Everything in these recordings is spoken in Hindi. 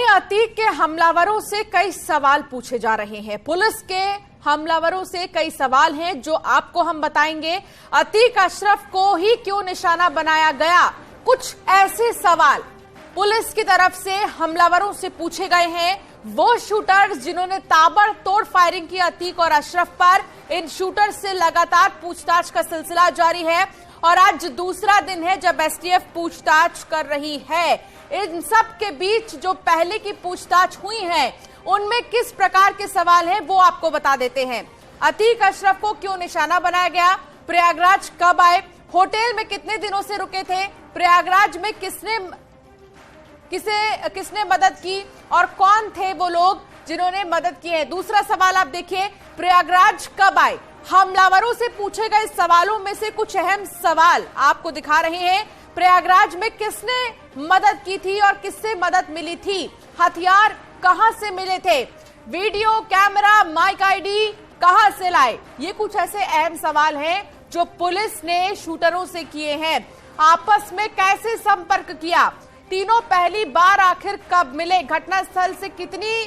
वहीं अतीक के हमलावरों से कई सवाल पूछे जा रहे हैं। पुलिस के हमलावरों से कई सवाल हैं जो आपको हम बताएंगे। अतीक अशरफ को ही क्यों निशाना बनाया गया, कुछ ऐसे सवाल पुलिस की तरफ से हमलावरों से पूछे गए हैं। वो शूटर्स जिन्होंने ताबड़तोड़ फायरिंग की अतीक और अशरफ पर, इन शूटर्स से लगातार पूछताछ का सिलसिला जारी है और आज दूसरा दिन है जब एसटीएफ पूछताछ कर रही है। इन सब के बीच जो पहले की पूछताछ हुई है उनमें किस प्रकार के सवाल हैं वो आपको बता देते हैं। अतीक अशरफ को क्यों निशाना बनाया गया, प्रयागराज कब आए, होटल में कितने दिनों से रुके थे, प्रयागराज में किसने मदद की और कौन थे वो लोग जिन्होंने मदद की है। दूसरा सवाल आप देखिए, प्रयागराज कब आए। हमलावरों से पूछे गए सवालों में से कुछ अहम सवाल आपको दिखा रहे हैं। प्रयागराज में किसने मदद की थी और किससे मदद मिली थी, हथियार कहां से मिले थे, वीडियो कैमरा माइक आईडी कहां से लाए, ये कुछ ऐसे अहम सवाल हैं जो पुलिस ने शूटरों से किए हैं। आपस में कैसे संपर्क किया, तीनों पहली बार आखिर कब मिले, घटनास्थल से कितनी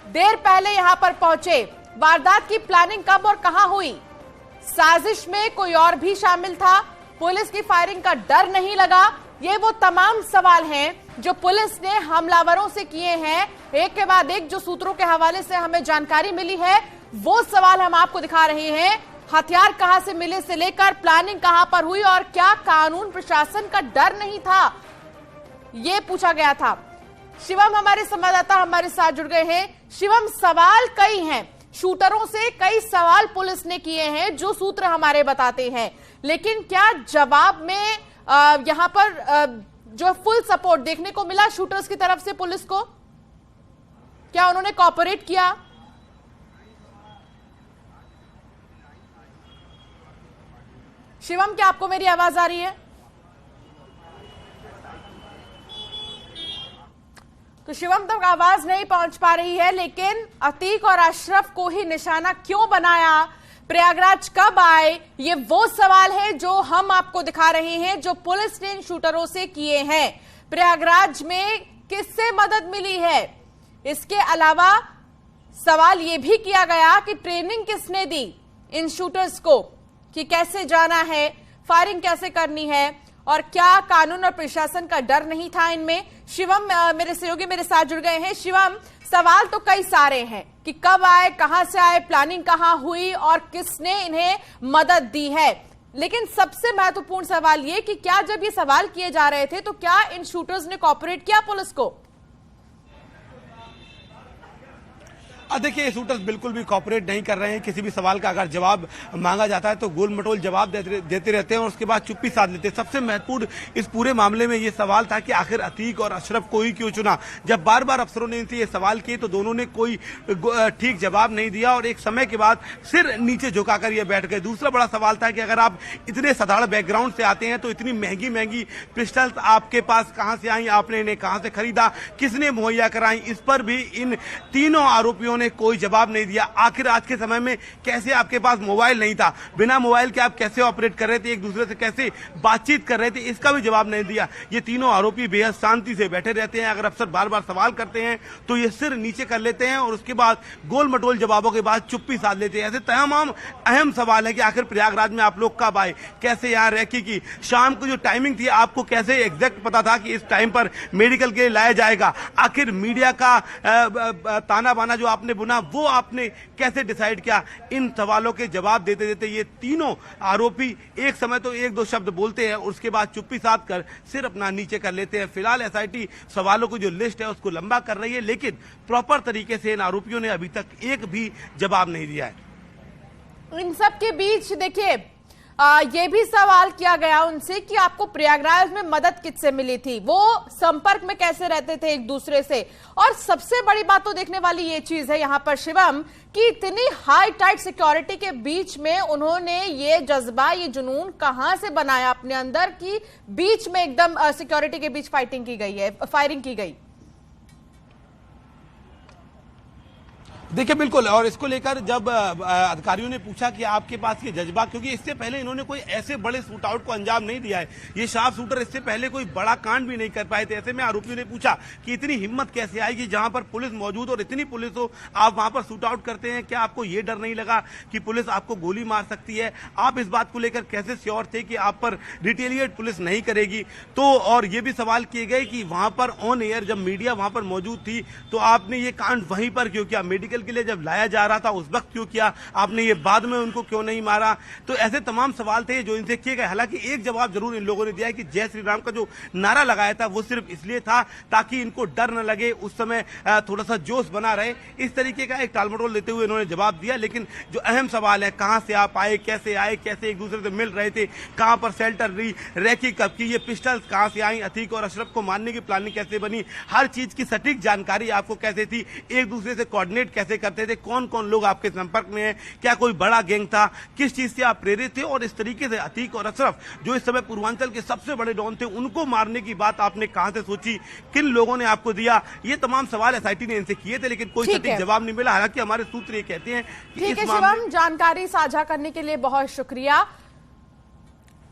देर पहले यहां पर पहुंचे, वारदात की प्लानिंग कब और कहां हुई, साजिश में कोई और भी शामिल था, पुलिस की फायरिंग का डर नहीं लगा। ये वो तमाम सवाल हैं जो पुलिस ने हमलावरों से किए हैं। एक के बाद एक जो सूत्रों के हवाले से हमें जानकारी मिली है वो सवाल हम आपको दिखा रहे हैं। हथियार कहां से मिले से लेकर प्लानिंग कहां पर हुई और क्या कानून प्रशासन का डर नहीं था, ये पूछा गया था। शिवम हमारे संवाददाता हमारे साथ जुड़ गए हैं। शिवम, सवाल कई हैं, शूटरों से कई सवाल पुलिस ने किए हैं जो सूत्र हमारे बताते हैं, लेकिन क्या जवाब में यहां पर जो फुल सपोर्ट देखने को मिला शूटर्स की तरफ से पुलिस को, क्या उन्होंने कोऑपरेट किया? शिवम, क्या आपको मेरी आवाज आ रही है? तो शिवम तक आवाज नहीं पहुंच पा रही है, लेकिन अतीक और अशरफ को ही निशाना क्यों बनाया, प्रयागराज कब आए, ये वो सवाल है जो हम आपको दिखा रहे हैं जो पुलिस ने इन शूटरों से किए हैं। प्रयागराज में किससे मदद मिली है, इसके अलावा सवाल ये भी किया गया कि ट्रेनिंग किसने दी इन शूटर्स को कि कैसे जाना है, फायरिंग कैसे करनी है और क्या कानून और प्रशासन का डर नहीं था इनमें। शिवम मेरे सहयोगी मेरे साथ जुड़ गए हैं। शिवम, सवाल तो कई सारे हैं कि कब आए, कहां से आए, प्लानिंग कहां हुई और किसने इन्हें मदद दी है, लेकिन सबसे महत्वपूर्ण सवाल ये कि क्या जब ये सवाल किए जा रहे थे तो क्या इन शूटर्स ने कोऑपरेट किया पुलिस को? देखिए, शूटर्स बिल्कुल भी कॉपरेट नहीं कर रहे हैं। किसी भी सवाल का अगर जवाब मांगा जाता है तो गोल मटोल जवाब देते रहते हैं और उसके बाद चुप्पी साध लेते हैं। सबसे महत्वपूर्ण इस पूरे मामले में ये सवाल था कि आखिर अतीक और अशरफ को ही क्यों चुना। जब बार बार अफसरों ने इनसे ये सवाल किए तो दोनों ने कोई ठीक जवाब नहीं दिया और एक समय के बाद सिर नीचे झुकाकर ये बैठ गए। दूसरा बड़ा सवाल था कि अगर आप इतने साधारण बैकग्राउंड से आते हैं तो इतनी महंगी महंगी पिस्टल आपके पास कहां से आई, आपने इन्हें कहां से खरीदा, किसने मुहैया कराई, इस पर भी इन तीनों आरोपियों ने कोई जवाब नहीं दिया। आखिर आज के समय में कैसे आपके पास मोबाइल नहीं था, बिना मोबाइल के आप कैसे ऑपरेट कर रहे थे, एक दूसरे से कैसे बातचीत कर रहे थे, इसका भी जवाब नहीं दिया। ये तीनों आरोपी बेहद शांति से बैठे रहते हैं। अगर अफसर बार बार सवाल करते हैं तो ये सिर नीचे कर लेते हैं और उसके बाद गोल मटोल जवाबों के बाद चुप्पी साध लेते हैं। ऐसे तमाम अहम सवाल है कि आखिर प्रयागराज में आप लोग कब आए, कैसे यहाँ रैकी की, शाम को जो टाइमिंग थी आपको कैसे एग्जैक्ट पता था कि इस टाइम पर मेडिकल के लिए लाया जाएगा, आखिर मीडिया का ताना बाना जो आपने बुना वो आपने कैसे डिसाइड किया। इन सवालों के जवाब देते देते ये तीनों आरोपी एक समय तो एक दो शब्द बोलते हैं, उसके बाद चुप्पी साध कर सिर अपना नीचे कर लेते हैं। फिलहाल एसआईटी सवालों की जो लिस्ट है उसको लंबा कर रही है, लेकिन प्रॉपर तरीके से इन आरोपियों ने अभी तक एक भी जवाब नहीं दिया है। इन सब के बीच देखिए ये भी सवाल किया गया उनसे कि आपको प्रयागराज में मदद किससे मिली थी, वो संपर्क में कैसे रहते थे एक दूसरे से, और सबसे बड़ी बात तो देखने वाली ये चीज है यहाँ पर शिवम कि इतनी हाई टाइट सिक्योरिटी के बीच में उन्होंने ये जज्बा, ये जुनून कहां से बनाया अपने अंदर कि बीच में एकदम सिक्योरिटी के बीच फायरिंग की गई। देखिए बिल्कुल, और इसको लेकर जब अधिकारियों ने पूछा कि आपके पास ये जज्बा, क्योंकि इससे पहले इन्होंने कोई ऐसे बड़े शूट आउट को अंजाम नहीं दिया है, ये शार्प शूटर इससे पहले कोई बड़ा कांड भी नहीं कर पाए थे। ऐसे में आरोपियों ने पूछा कि इतनी हिम्मत कैसे आई कि जहां पर पुलिस मौजूद और इतनी पुलिस हो, आप वहां पर शूट आउट करते हैं? क्या आपको ये डर नहीं लगा कि पुलिस आपको गोली मार सकती है? आप इस बात को लेकर कैसे श्योर थे कि आप पर रिटेलिएट पुलिस नहीं करेगी? तो और ये भी सवाल किए गए कि वहां पर ऑन एयर जब मीडिया वहां पर मौजूद थी तो आपने ये कांड वहीं पर क्यों किया? मेडिकल के लिए जब लाया जा रहा था उस वक्त क्यों किया? आपने ये बाद में उनको क्यों नहीं मारा? तो ऐसे तमाम सवाल थे जो इनसे किए गए। हालांकि एक जवाब जरूर इन लोगों ने दिया है कि जय श्री राम का जो नारा लगाया था वो सिर्फ इसलिए था ताकि इनको डर न लगे, उस समय थोड़ा सा जोश बना रहे, इस तरीके का एक टालमटोल देते हुए इन्होंने जवाब दिया। लेकिन जो अहम सवाल है, कहां से आप आए, कैसे एक दूसरे से मिल रहे थे, कहां पर शेल्टर रही, रैकी कब की, ये पिस्टल कहां से आई, अतीक और अशरफ को मारने की प्लानिंग कैसे बनी, हर चीज की सटीक जानकारी आपको कैसे थी, एक दूसरे से कोऑर्डिनेट कैसे करते थे, कौन कौन लोग आपके संपर्क में हैं, क्या कोई बड़ा गैंग था, किस चीज से आप प्रेरित थे? और इस तरीके से अतीक और अशरफ जो इस समय पूर्वांचल के सबसे बड़े डॉन थे, उनको मारने की बात आपने कहां से सोची, किन लोगों ने आपको दिया? ये तमाम सवाल एसआईटी ने इनसे किए थे, लेकिन कोई सटीक जवाब नहीं मिला। हालांकि हमारे सूत्र ये कहते हैं कि ठीक है शिवम, जानकारी साझा करने के लिए बहुत शुक्रिया।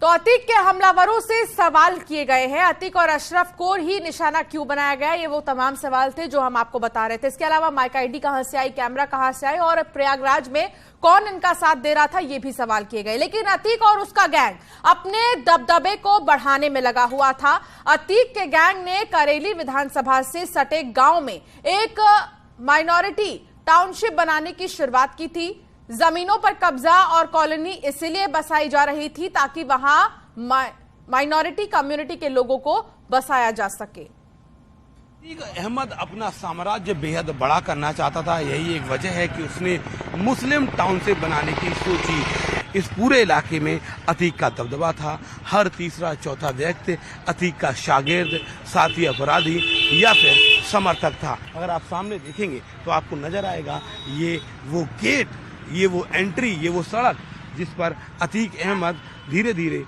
तो अतीक के हमलावरों से सवाल किए गए हैं, अतीक और अशरफ को ही निशाना क्यों बनाया गया, ये वो तमाम सवाल थे जो हम आपको बता रहे थे। इसके अलावा माइक आईडी कहां से आई, कैमरा कहां से आई और प्रयागराज में कौन इनका साथ दे रहा था, ये भी सवाल किए गए। लेकिन अतीक और उसका गैंग अपने दबदबे को बढ़ाने में लगा हुआ था। अतीक के गैंग ने करेली विधानसभा से सटे गांव में एक माइनॉरिटी टाउनशिप बनाने की शुरुआत की थी। जमीनों पर कब्जा और कॉलोनी इसलिए बसाई जा रही थी ताकि वहां माइनॉरिटी कम्युनिटी के लोगों को बसाया जा सके। अहमद अपना साम्राज्य बेहद बड़ा करना चाहता था, यही एक वजह है कि उसने मुस्लिम टाउनशिप बनाने की सोची। इस पूरे इलाके में अतीक का दबदबा था, हर तीसरा चौथा व्यक्ति अतीक का शागिर्द, साथी अपराधी या फिर समर्थक था। अगर आप सामने देखेंगे तो आपको नजर आएगा ये वो गेट, ये वो एंट्री, ये वो सड़क जिस पर अतीक अहमद धीरे धीरे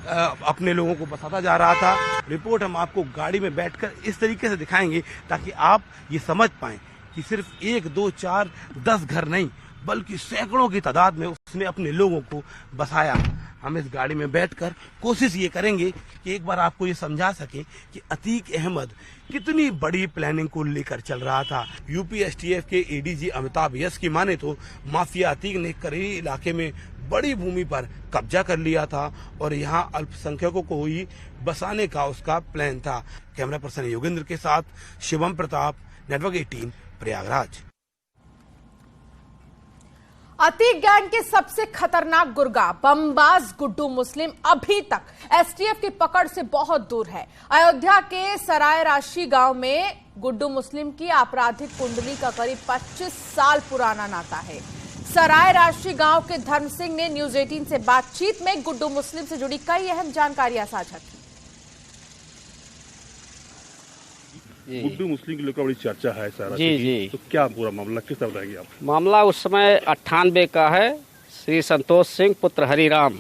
अपने लोगों को बताता जा रहा था। रिपोर्ट हम आपको गाड़ी में बैठकर इस तरीके से दिखाएंगे ताकि आप ये समझ पाएं कि सिर्फ 1, 2, 4, 10 घर नहीं बल्कि सैकड़ों की तादाद में उसने अपने लोगों को बसाया। हम इस गाड़ी में बैठकर कोशिश ये करेंगे कि एक बार आपको ये समझा सके कि अतीक अहमद कितनी बड़ी प्लानिंग को लेकर चल रहा था। यूपी एसटीएफ के एडीजी अमिताभ यस की माने तो माफिया अतीक ने करेली इलाके में बड़ी भूमि पर कब्जा कर लिया था और यहाँ अल्पसंख्यकों को ही बसाने का उसका प्लान था। कैमरा पर्सन योगेंद्र के साथ शिवम प्रताप, नेटवर्क 18, प्रयागराज। अतीक गैंग के सबसे खतरनाक गुर्गा बमबाज गुड्डू मुस्लिम अभी तक एसटीएफ की पकड़ से बहुत दूर है। अयोध्या के सराय राशि गांव में गुड्डू मुस्लिम की आपराधिक कुंडली का करीब 25 साल पुराना नाता है। सराय राशि गांव के धर्म सिंह ने न्यूज 18 से बातचीत में गुड्डू मुस्लिम से जुड़ी कई अहम जानकारियां साझा की। गुड्डू मुस्लिम की लेकर बड़ी चर्चा है सारा। जी। तो क्या पूरा मामला किस तरह बताएंगे आप? मामला उस समय 98 का है। श्री संतोष सिंह पुत्र हरिराम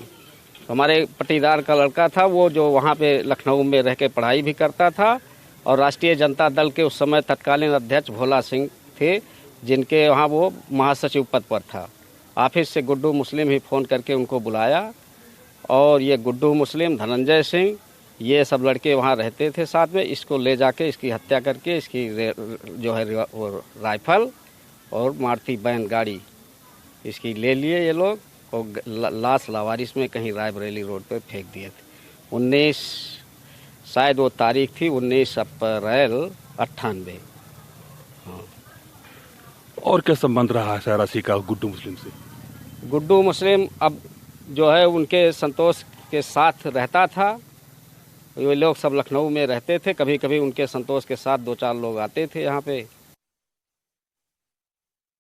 हमारे पटीदार का लड़का था, वो जो वहाँ पे लखनऊ में रह के पढ़ाई भी करता था और राष्ट्रीय जनता दल के उस समय तत्कालीन अध्यक्ष भोला सिंह थे, जिनके वहाँ वो महासचिव पद पर था। ऑफिस से गुड्डू मुस्लिम ही फ़ोन करके उनको बुलाया और ये गुड्डू मुस्लिम, धनंजय सिंह, ये सब लड़के वहाँ रहते थे साथ में। इसको ले जाके इसकी हत्या करके इसकी जो है वो राइफल और मारुति वैन गाड़ी इसकी ले लिए ये लोग और लाश लावारिस में कहीं रायबरेली रोड पे फेंक दिए थे। 19 शायद वो तारीख थी 19 अप्रैल 98। हाँ। और क्या संबंध रहा है सरासी का गुड्डू मुस्लिम से? गुड्डू मुस्लिम अब जो है उनके संतोष के साथ रहता था। ये लोग सब लखनऊ में रहते थे, कभी कभी उनके संतोष के साथ 2-4 लोग आते थे यहाँ पे।